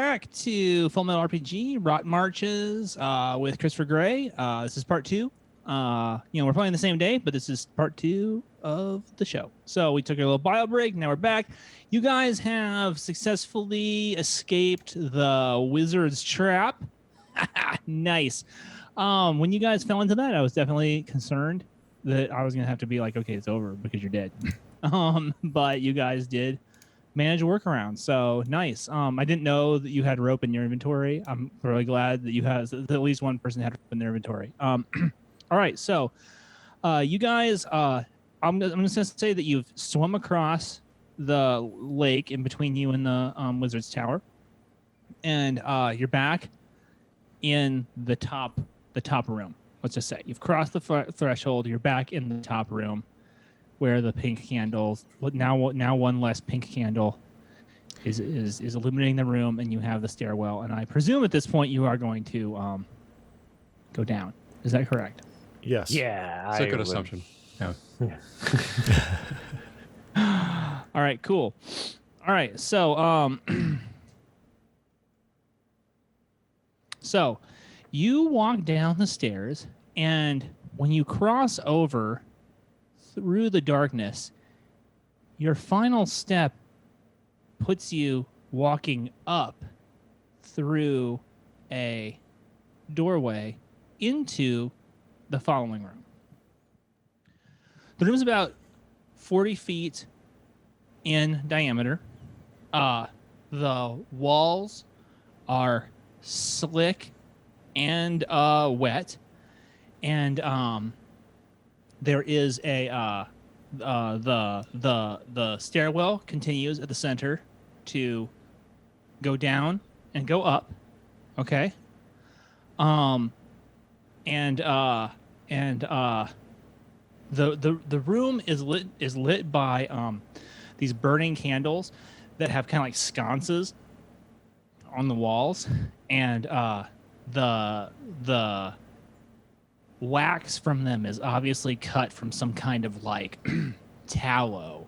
back to Full Metal RPG Rot Marches with Christopher Gray. This is part 2. We're playing the same day, but this is part 2 of the show. So we took a little bio break. Now we're back. You guys have successfully escaped the wizard's trap. Nice. When you guys fell into that, I was definitely concerned that I was going to have to be like, okay, it's over because you're dead. But you guys did manage a workaround, so nice. I didn't know that you had rope in your inventory. I'm really glad that that at least one person had rope in their inventory. All right, so you guys, I'm just gonna say that you've swum across the lake in between you and the wizard's tower, and you're back in the top room. Let's just say you've crossed the threshold. You're back in the top room, where the pink candles, now one less pink candle is illuminating the room, and you have the stairwell. And I presume at this point you are going to go down. Is that correct? Yes. Yeah. It's a good assumption. Yeah. All right, cool. All right, so so you walk down the stairs, and when you cross over through the darkness, your final step puts you walking up through a doorway into the following room. The room is about 40 feet in diameter. The walls are slick and wet, and there is a the stairwell continues at the center to go down and go up. Okay. The room is lit by these burning candles that have kind of like sconces on the walls, and the wax from them is obviously cut from some kind of like tallow,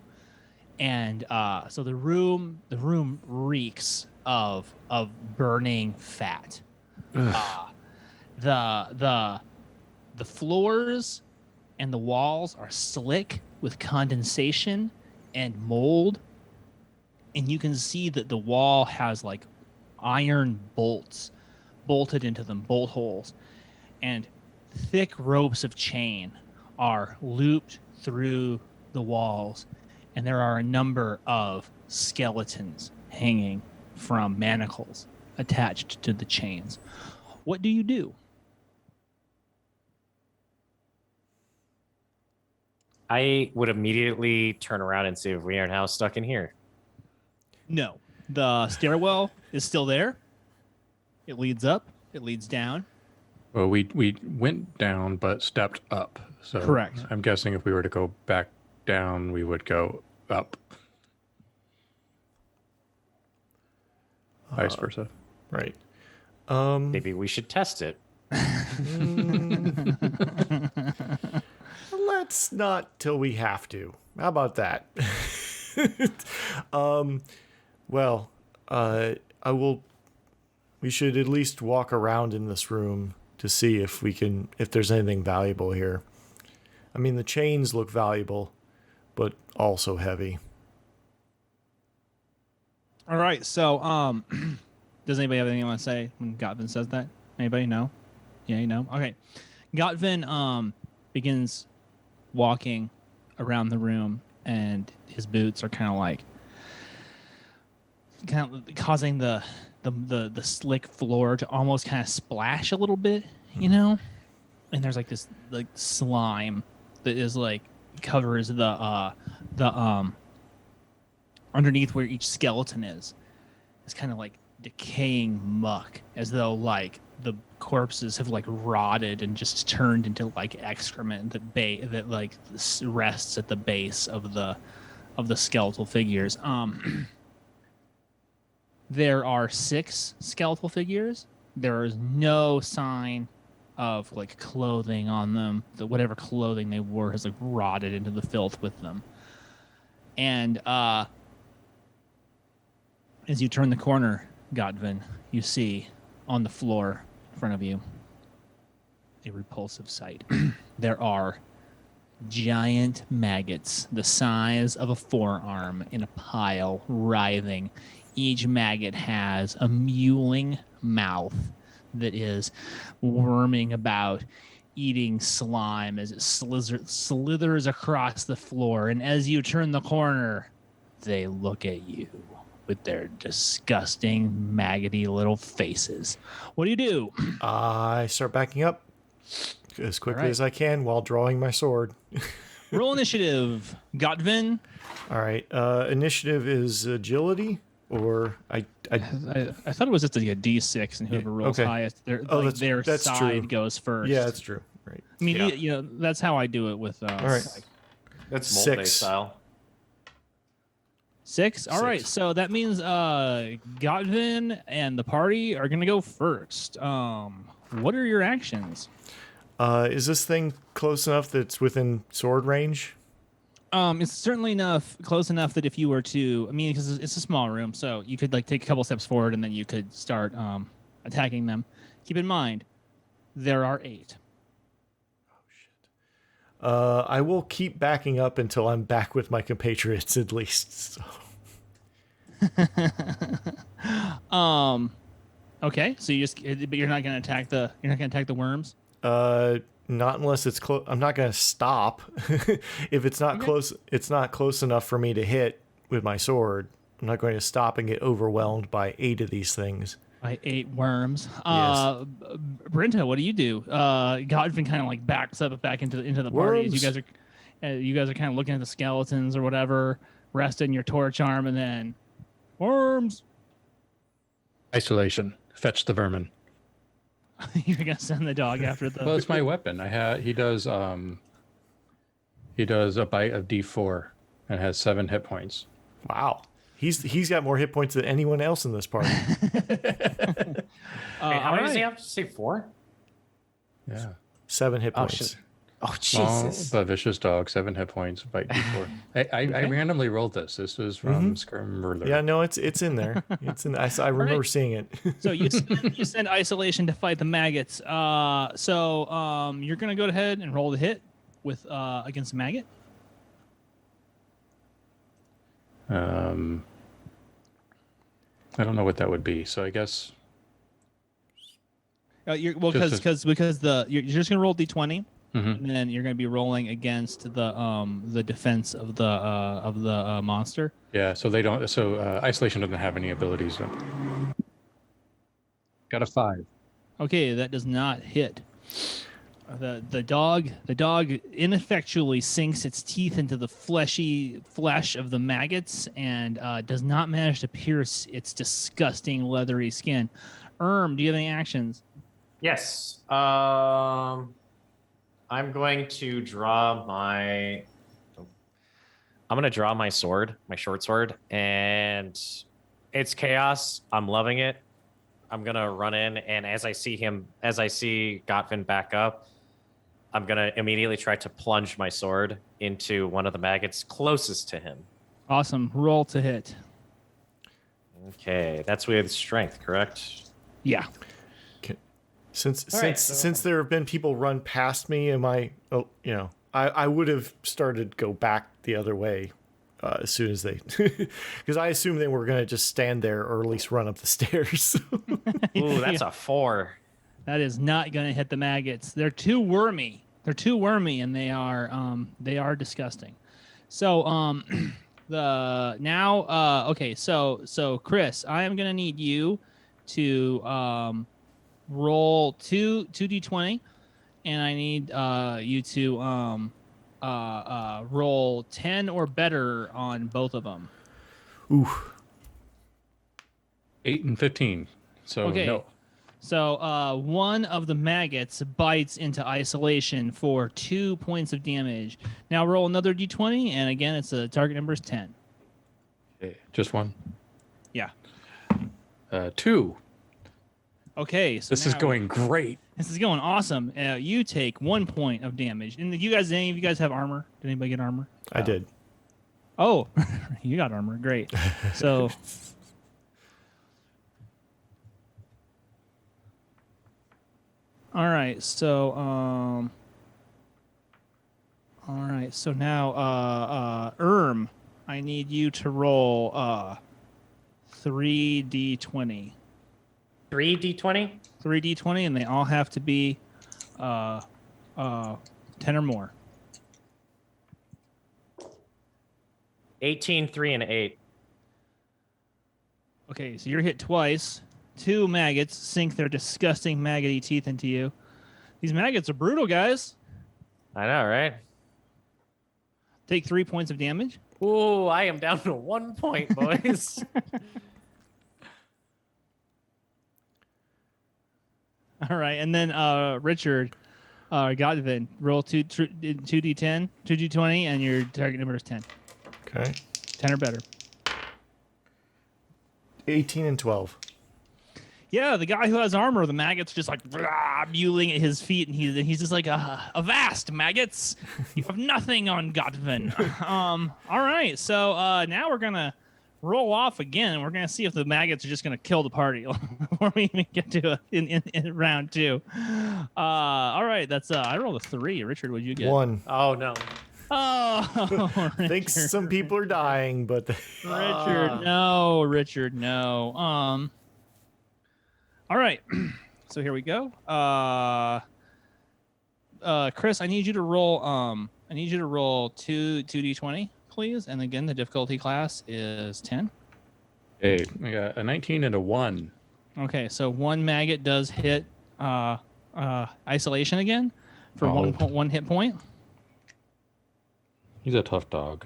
and so the room reeks of burning fat. The floors and the walls are slick with condensation and mold, and you can see that the wall has like iron bolts bolted into them, bolt holes, and thick ropes of chain are looped through the walls, and there are a number of skeletons hanging from manacles attached to the chains. What do you do? I would immediately turn around and see if we aren't now stuck in here. No. The stairwell is still there. It leads up. It leads down. Well, we went down but stepped up. So correct. I'm guessing if we were to go back down, we would go up. Vice versa. Right. Maybe we should test it. Let's not till we have to. How about that? I will. We should at least walk around in this room to see if there's anything valuable here. I mean, the chains look valuable, but also heavy. All right. So, does anybody have anything you want to say when Gotven says that? Anybody know? Yeah, you know. Okay. Gotven begins walking around the room, and his boots are kind of causing the slick floor to almost kind of splash a little bit, you know. And there's like this like slime that is like covers the underneath where each skeleton is. It's kind of like decaying muck, as though like the corpses have like rotted and just turned into like excrement that like rests at the base of the skeletal figures. There are 6 skeletal figures. There is no sign of like clothing on them. Whatever clothing they wore has like rotted into the filth with them. And as you turn the corner, Gotven, you see on the floor in front of you a repulsive sight. There are giant maggots the size of a forearm in a pile, writhing. Each maggot has a mewling mouth that is worming about, eating slime as it slithers across the floor. And as you turn the corner, they look at you with their disgusting, maggoty little faces. What do you do? I start backing up as quickly All right. as I can while drawing my sword. Roll initiative. Gotven. All right. Initiative is agility, or I I thought it was just a D6, and whoever rolls okay. highest, Oh, their that's side true. goes first. Yeah, that's true. Right. I mean, Yeah. that's how I do it with. All right. That's 6. multi style. 6. All right, 6. so that means Gotven and the party are gonna go first. What are your actions? Is this thing close enough that it's within sword range? It's certainly close enough that if you were to, I mean, because it's a small room, so you could like take a couple steps forward and then you could start attacking them. Keep in mind, there are 8. I will keep backing up until I'm back with my compatriots at least. So. Okay, so but you're not gonna attack the worms. Not unless it's close. I'm not going to stop. If it's not close, it's not close enough for me to hit with my sword. I'm not going to stop and get overwhelmed by 8 of these things. By 8 worms. Yes. Brinta, what do you do? Gotven kind of like backs up back into the party. Worms. You guys are kind of looking at the skeletons or whatever, resting your torch arm, and then worms. Isolation. Fetch the vermin. You're gonna send the dog after the. Well, it's my weapon. He does a bite of D4 and has 7 hit points. Wow. He's got more hit points than anyone else in this party. Wait, how many does he have to say? 4? Yeah. 7 hit Oh, points. shit. Oh, Small Jesus. but vicious dog, 7 hit points, bite D4. I randomly rolled this. This was from Skirmurler. Yeah, no, it's in there. It's in. I remember right. seeing it. So you send isolation to fight the maggots. So you're gonna go ahead and roll the hit with against the maggot. I don't know what that would be. So I guess Because you're just gonna roll d20, Mhm. and then you're gonna be rolling against the defense of the monster. yeah. So they don't. So isolation doesn't have any abilities. Got a 5. Okay, that does not hit. The dog ineffectually sinks its teeth into the fleshy flesh of the maggots and does not manage to pierce its disgusting leathery skin. Do you have any actions? Yes. I'm going to draw my. I'm going to draw my sword, my short sword, and it's chaos. I'm loving it. I'm going to run in, and as I see Gotven back up, I'm going to immediately try to plunge my sword into one of the maggots closest to him. Awesome. Roll to hit. Okay, that's with strength, correct? Yeah. Since there have been people run past me, I would have started to go back the other way as soon as they, because I assumed they were going to just stand there or at least run up the stairs. Ooh, that's a 4. That is not going to hit the maggots. They're too wormy. And they are disgusting. So okay, so Chris, I am going to need you to roll 2d20, and I need you to roll 10 or better on both of them. Ooh. 8 and 15. So Okay. no. So one of the maggots bites into isolation for 2 points of damage. Now roll another d20, and again, it's the target number is 10. Just one. Yeah. 2. Okay. So This is now- going great. This is going awesome. You take 1 point of damage. And any of you guys have armor? Did anybody get armor? I did. Oh, you got armor. Great. So All right. So all right. So now I need you to roll 3d20. 3d20. 3d20, and they all have to be 10 or more. 18, 3, and 8. Okay, so you're hit twice. 2 maggots sink their disgusting maggoty teeth into you. These maggots are brutal, guys. I know, right? Take 3 points of damage. Ooh, I am down to 1 point, boys. All right, and then Richard, Gotven, roll 2d10, 2d20, and your target number is 10. Okay. 10 or better. 18 and 12. Yeah, the guy who has armor, the maggots just like mewling at his feet, and he's just like, avast, maggots! You have nothing on Gotven. All right, so now we're gonna roll off again. We're gonna see if the maggots are just gonna kill the party before we even get to in round 2. All right, that's I rolled a 3. Richard, what'd you get? 1. Oh, no. Oh, I think some people are dying, but Richard, no. All right. So here we go. Chris, I need you to roll 2d20, please. And again, the difficulty class is 10. Hey, we got a 19 and a 1. Okay, so 1 maggot does hit isolation again for Oh. 1 hit point. He's a tough dog.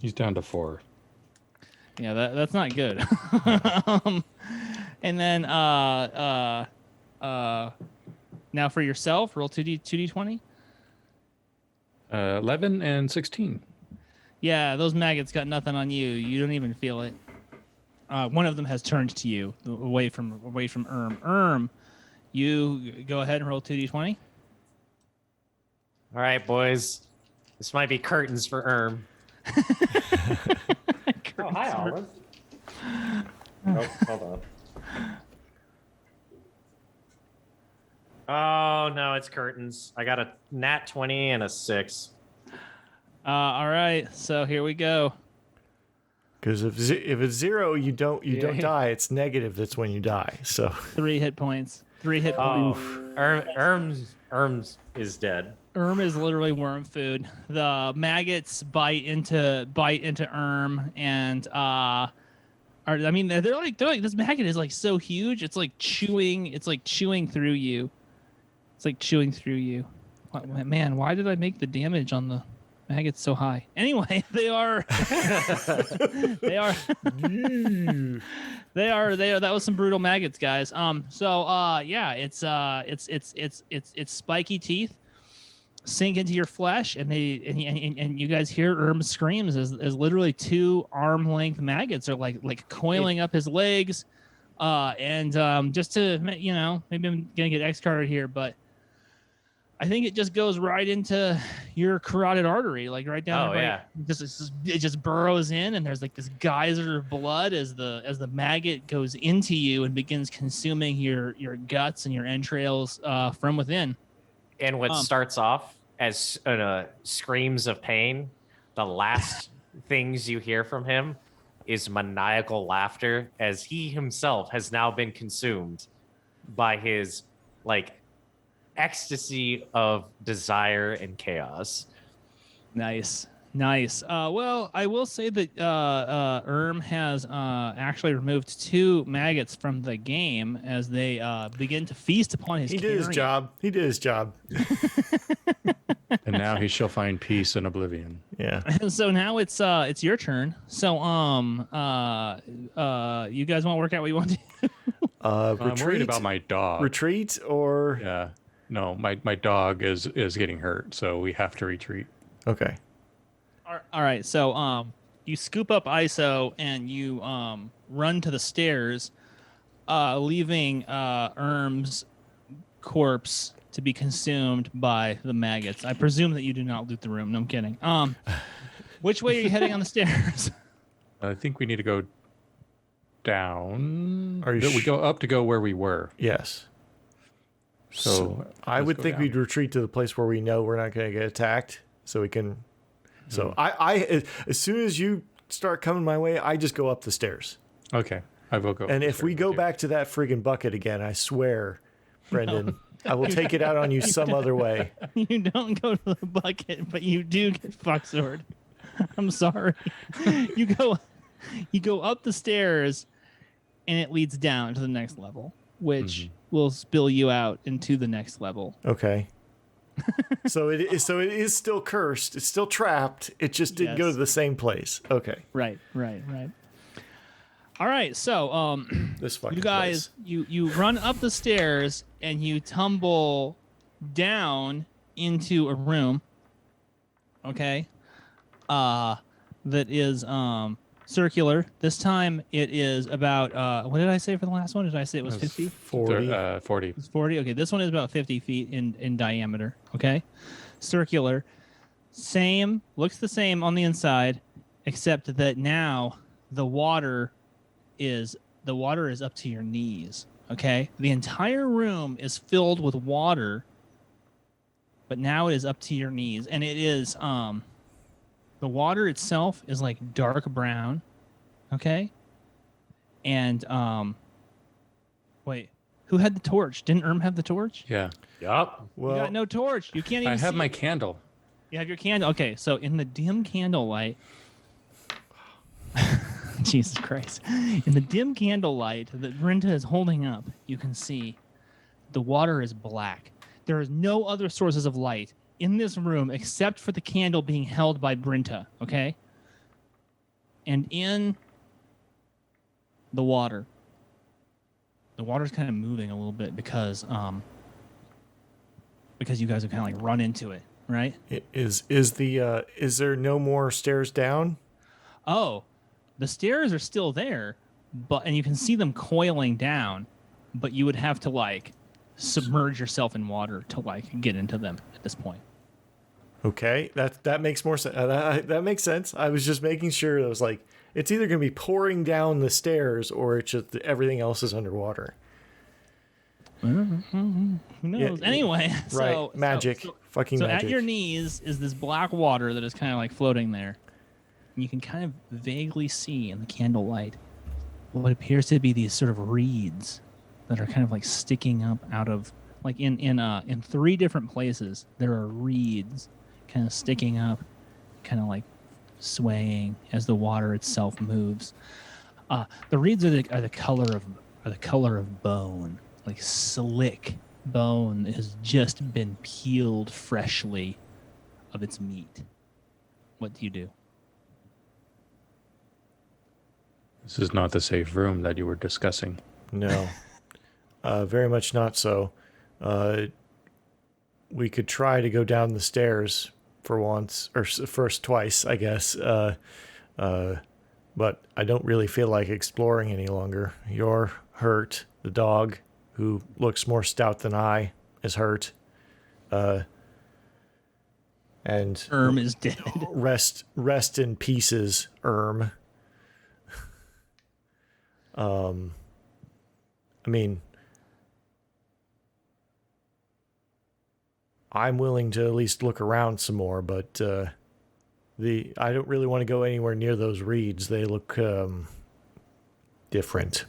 He's down to 4. Yeah, that's not good. And then now for yourself, roll 2d20. 11 and 16. Yeah, those maggots got nothing on you. You don't even feel it. One of them has turned to you, away from Erm. You go ahead and roll 2d20. All right, boys. This might be curtains for Erm. Oh, hi, Olive. Oh, hold on. Oh, no, it's curtains. I got a nat 20 and a 6. All right, so here we go. because if it's 0, you don't die. It's negative. That's when you die. So 3 hit points. 3 hit points. Erm's is dead. Is literally worm food. The maggots bite into Erm, and they're like this maggot is like so huge. It's like chewing through you. It's like chewing through you. Man, why did I make the damage on the maggots so high? Anyway, they are that was some brutal maggots, guys. It's spiky teeth sink into your flesh, and you guys hear Erm's screams as literally 2 arm-length maggots are like coiling up his legs, just to maybe I'm gonna get X-carded here, but I think it just goes right into your carotid artery, like right down. Oh, yeah. It just burrows in, and there's like this geyser of blood as the maggot goes into you and begins consuming your guts and your entrails from within. And what starts off as screams of pain, the last things you hear from him is maniacal laughter, as he himself has now been consumed by his ecstasy of desire and chaos. Nice. Well, I will say that Erm has actually removed 2 maggots from the game as they begin to feast upon his. He did his job. And now he shall find peace in oblivion. Yeah. So now it's your turn. So you guys want to work out what you want to do? I'm worried about my dog. Retreat or Yeah. No, my dog is getting hurt, so we have to retreat. okay. All right. So you scoop up ISO and you run to the stairs, leaving Erm's corpse to be consumed by the maggots. I presume that you do not loot the room. No, I'm kidding. Which way are you heading on the stairs? I think we need to go down. Are you we go up to go where we were. Yes. So I let's would go think down. we'd retreat to the place where we know we're not going to get attacked, so we can. So I as soon as you start coming my way, I just go up the stairs. Okay, I will go. And up if the we stairs go with you. back to that friggin' bucket again, I swear, Brendan, I will take it out on you some other way. You don't go to the bucket, but you do get fuck sword. I'm sorry. You go up the stairs, and it leads down to the next level, which will spill you out into the next level. Okay. So it is still cursed. It's still trapped. It just didn't go Yes. to the same place. Okay. Right. All right, so This fucking you guys, place. you run up the stairs and you tumble down into a room. Okay, that is circular. This time it is about what did I say for the last one? Did I say it was 50? 40. 40. It's 40. Okay, this one is about 50 feet in diameter. Okay, circular. Same, looks the same on the inside, except that now the water is up to your knees. Okay, the entire room is filled with water, but now it is up to your knees, and it is the water itself is like dark brown. Okay, and wait, who had the torch? Didn't have the torch? Yeah, Yup. You Well, got no torch. You can't even. I have see my it. candle. You have your candle. Okay, so in the dim candlelight, Jesus Christ, in the dim candlelight that Brinta is holding up, you can see the water is black. There is no other sources of light in this room except for the candle being held by Brinta. Okay, and in the water's kind of moving a little bit because you guys have kind of like run into it, right? is there no more stairs down? Oh, the stairs are still there, and you can see them coiling down, but you would have to like submerge yourself in water to like get into them at this point. Okay, that makes more sense. That makes sense. I was just making sure. I was like, it's either going to be pouring down the stairs or it's just everything else is underwater. Who knows? Yeah, anyway, Right, so magic, fucking So magic. at your knees is this black water that is kind of like floating there. And you can kind of vaguely see in the candlelight what appears to be these sort of reeds that are kind of like sticking up out of like in three different places. There are reeds kind of sticking up, kind of like swaying as the water itself moves. The reeds are the color of bone, like slick bone that has just been peeled freshly of its meat. What do you do? This is not the safe room that you were discussing. No, very much not so. We could try to go down the stairs for once, or first twice, I guess. But I don't really feel like exploring any longer. You're hurt. The dog, who looks more stout than I, is hurt. And Is dead. rest in pieces, I mean, I'm willing to at least look around some more, but I don't really want to go anywhere near those reeds. They look different.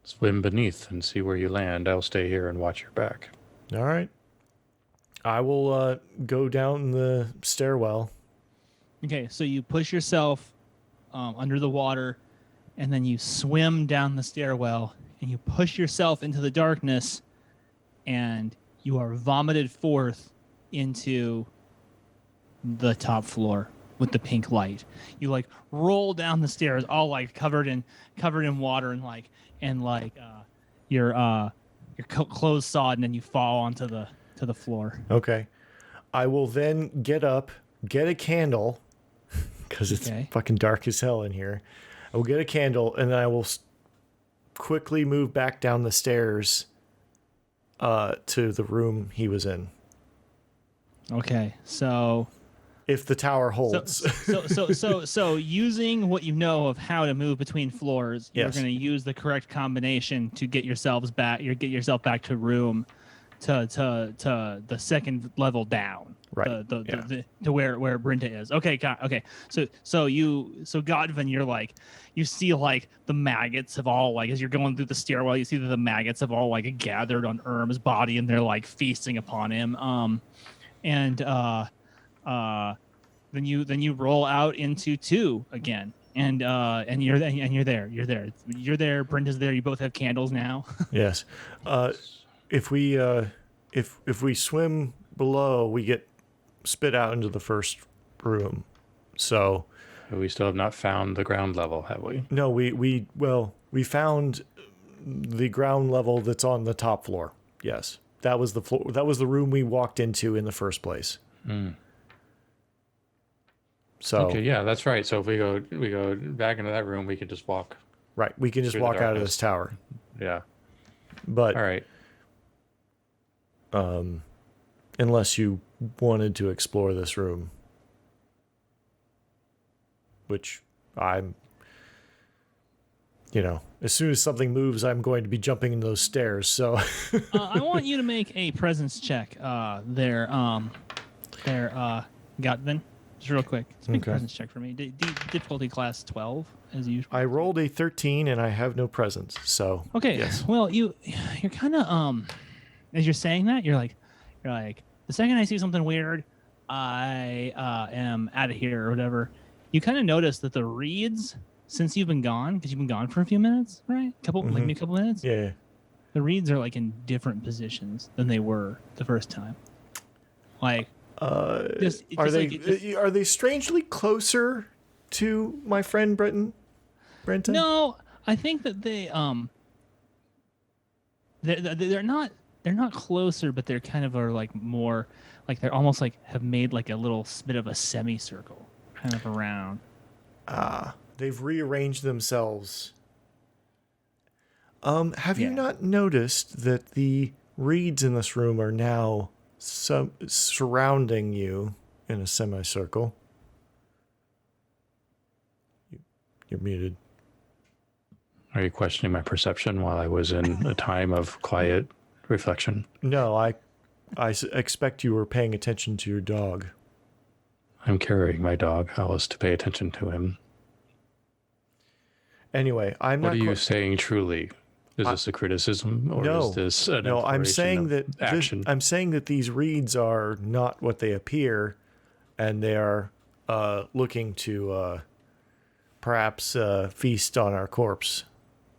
Swim beneath and see where you land. I'll stay here and watch your back. All right. I will go down the stairwell. Okay, so you push yourself under the water, and then you swim down the stairwell, and you push yourself into the darkness, and you are vomited forth into the top floor with the pink light. You like roll down the stairs, all like covered in water and your clothes sodden, and you fall onto the floor. Okay. I will then get up, get a candle, because it's Okay. fucking dark as hell in here. I will get a candle, and then I will quickly move back down the stairs to the room he was in. Okay, so if the tower holds. So using what you know of how to move between floors, you're Yes. going to use the correct combination to get yourself back to room to the second level down. Right. To where Brinta is. Okay, okay. So Gotven, you're like, you see like the maggots have all like, as you're going through the stairwell, you see that the maggots have all like gathered on Erm's body and they're like feasting upon him. Then you roll out into 2 again. And you're there. Brinta's there. You both have candles now. Yes. If we swim below, we get spit out into the first room. So We still have not found the ground level, have we? no, we found the ground level that's on the top floor. Yes. That was the floor. That was the room we walked into in the first place. So Okay, yeah, that's right. So if we go back into that room, we can just walk. right, we can just Through the walk out of darkness. this tower. Yeah. But All right. unless you wanted to explore this room, which I'm, as soon as something moves, I'm going to be jumping in those stairs. So I want you to make a presence check there, Gotven. Just real quick. Just make a Okay. presence check for me. Difficulty class 12, as usual. I rolled a 13 and I have no presence. So Okay. yes. Well, you're kind of as you're saying that, you're like, the second I see something weird, I am out of here or whatever. You kind of notice that the reeds, since you've been gone, because you've been gone for a few minutes, right? Maybe a couple minutes. Yeah. The reeds are like in different positions than they were the first time. Like, Are they strangely closer to my friend Brinta? No, I think that they're not closer, but they're kind of are like more like they're almost like have made like a little bit of a semicircle kind of around. They've rearranged themselves. Have you Yeah. not noticed that the reeds in this room are now surrounding you in a semicircle? You're muted. Are you questioning my perception while I was in a time of quiet reflection? No, I expect you were paying attention to your dog. I'm carrying my dog. How else to pay attention to him? Anyway, I'm What not. are you saying truly? Is this a criticism or No, is this an no. I'm exploration saying of that action? I'm saying that these reeds are not what they appear, and they are looking to perhaps feast on our corpse.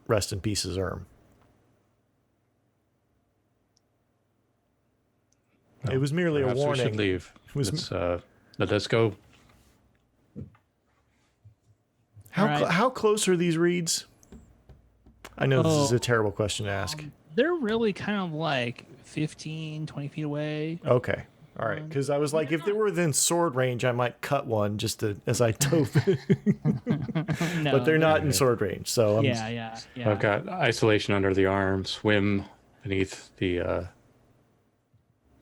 Rest in peace, Erm. Well, It was merely a perhaps we warning. should leave. Was- Let's go. How All right. how close are these reeds? I know this is Oh, a terrible question to ask. They're really kind of like 15, 20 feet away. Okay. All right, because I was like, if they were within sword range, I might cut one just as I tope. No, But they're not in sword range, so I'm, Yeah. I've got isolation under the arm, swim beneath the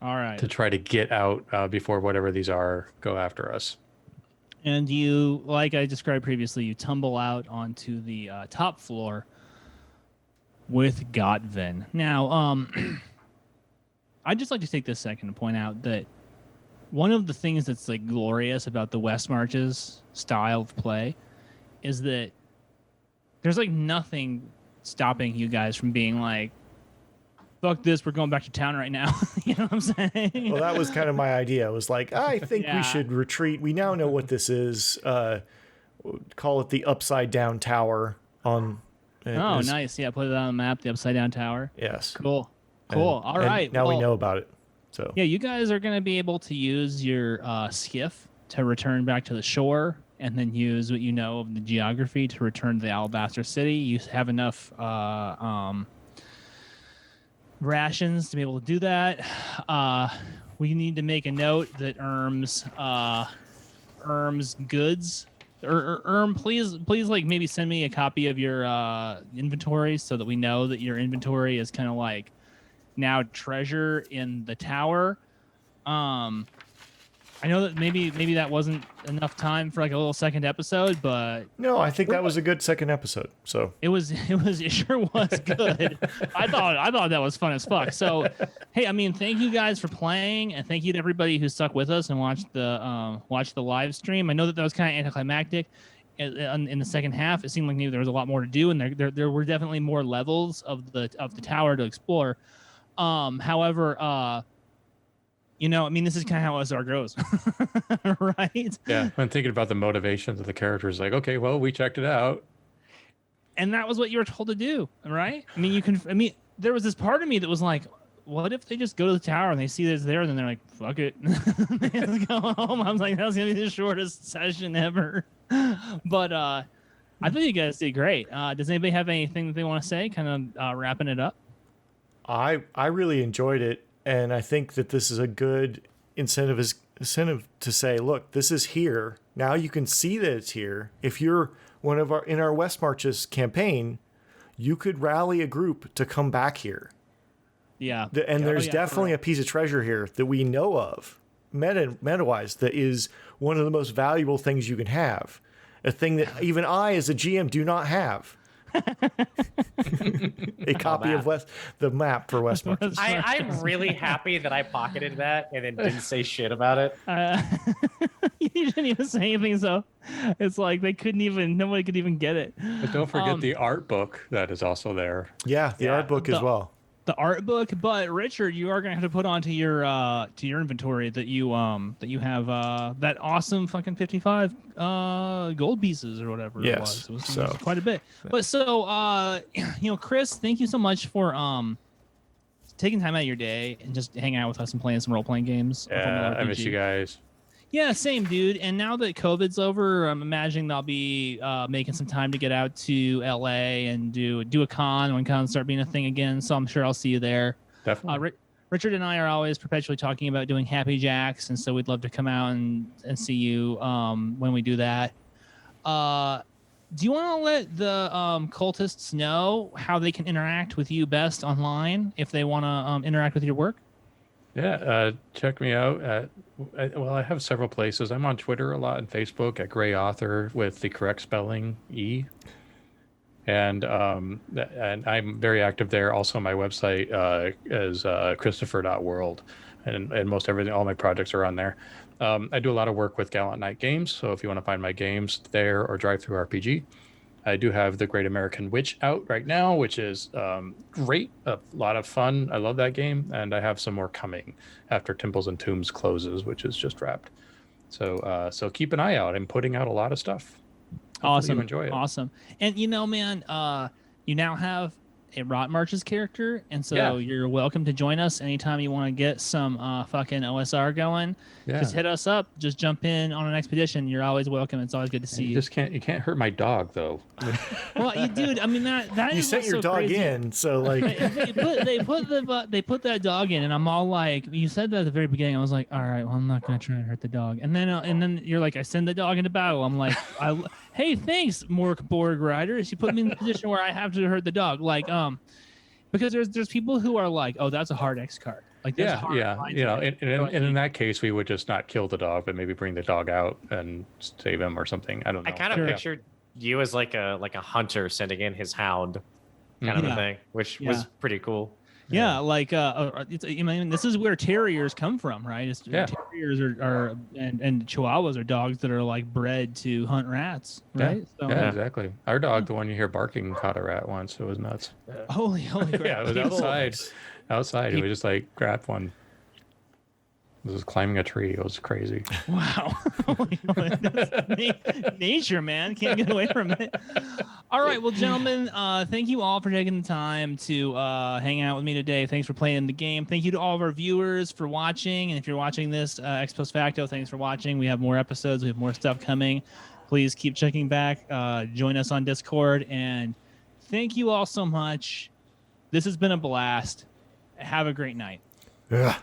All right. to try to get out before whatever these are go after us. And you, like I described previously, you tumble out onto the top floor with Gotven. Now, I'd just like to take this second to point out that one of the things that's like glorious about the West Marches style of play is that there's like nothing stopping you guys from being like, fuck this, we're going back to town right now. You know what I'm saying? well, that was kind of my idea. I was like, I think Yeah. we should retreat. We now know what this is. Call it the upside down tower on. Oh, nice. Yeah, put it on the map, the upside down tower. Yes. Cool. And- All and right. Now we well, know about it. So Yeah, you guys are going to be able to use your skiff to return back to the shore and then use what you know of the geography to return to the Alabaster City. You have enough rations to be able to do that. We need to make a note that Erm's goods. Erm, please, like maybe send me a copy of your inventory so that we know that your inventory is kind of like now treasure in the tower. I know that maybe that wasn't enough time for like a little second episode, but No, I think that was a good second episode. So it sure was good. I thought that was fun as fuck. So, hey, I mean, thank you guys for playing, and thank you to everybody who stuck with us and watched the live stream. I know that was kind of anticlimactic in the second half. It seemed like maybe there was a lot more to do, and there were definitely more levels of the tower to explore. However, you know, I mean, this is kind of how OSR goes, right? Yeah, I'm thinking about the motivations of the characters. Like, okay, well, we checked it out. And that was what you were told to do, right? I mean, there was this part of me that was like, what if they just go to the tower and they see that it's there, and then they're like, fuck it. They just go home. I was like, that was going to be the shortest session ever. But I think you guys did great. Does anybody have anything that they want to say, kind of wrapping it up? I really enjoyed it, and I think that this is a good incentive to say, look, this is here. Now you can see that it's here. If you're in our West Marches campaign, you could rally a group to come back here. Yeah. There's definitely a piece of treasure here that we know of, meta-wise, that is one of the most valuable things you can have. A thing that even I, as a GM, do not have. A copy of the map for West Marches. I'm really happy that I pocketed that and then didn't say shit about it. You didn't even say anything, so it's like nobody could even get it. But don't forget the art book that is also there. Yeah, the art book as well. The art book, but Richard, you are gonna have to put onto your inventory that you have that awesome fucking 55 gold pieces or whatever it was. It was quite a bit. But so you know, Chris, thank you so much for taking time out of your day and just hanging out with us and playing some role playing games. Yeah, I miss you guys. Yeah, same, dude. And now that COVID's over, I'm imagining I'll be making some time to get out to LA and do a con when cons start being a thing again. So I'm sure I'll see you there. Definitely. Richard and I are always perpetually talking about doing Happy Jacks, and so we'd love to come out and see you when we do that. Do you want to let the cultists know how they can interact with you best online if they want to interact with your work? Yeah, check me out I have several places. I'm on Twitter a lot and Facebook at Gray Author with the correct spelling E. And I'm very active there. Also, my website is Christopher.world, and most everything, all my projects are on there. I do a lot of work with Gallant Knight Games, so if you want to find my games there, or Drive Through RPG. I do have The Great American Witch out right now, which is great, a lot of fun. I love that game, and I have some more coming after Temples and Tombs closes, which is just wrapped. So keep an eye out. I'm putting out a lot of stuff. Hopefully Awesome. you enjoy it. Awesome. And you know, man, you now have a Rot Marches character, and so you're welcome to join us anytime you want to get some fucking OSR going. Yeah. Just hit us up. Just jump in on an expedition. You're always welcome. It's always good to see you. You can't hurt my dog though. Well, dude, I mean that you is sent what's your so dog crazy. in, so like they put that dog in, and I'm all like, you said that at the very beginning. I was like, all right, well, I'm not gonna try and hurt the dog. And then you're like, I send the dog into battle. I'm like, hey, thanks, Mork Borg Riders. You put me in the position where I have to hurt the dog, like because there's people who are like, oh, that's a hard X card. Like yeah. You know, and in that case, we would just not kill the dog, but maybe bring the dog out and save him or something. I don't know. I kind of pictured you as like a hunter sending in his hound, kind of a thing, which was pretty cool. Yeah, like I mean, this is where terriers come from, right? Terriers are and Chihuahuas are dogs that are like bred to hunt rats, right? Yeah, exactly. Our dog, the one you hear barking, caught a rat once. It was nuts. Holy crap! Yeah, it was outside. He would just like grab one. It was climbing a tree. It was crazy. Wow. Nature, man. Can't get away from it. All right. Well, gentlemen, thank you all for taking the time to hang out with me today. Thanks for playing the game. Thank you to all of our viewers for watching. And if you're watching this ex post facto, thanks for watching. We have more episodes. We have more stuff coming. Please keep checking back. Join us on Discord. And thank you all so much. This has been a blast. Have a great night. Ugh.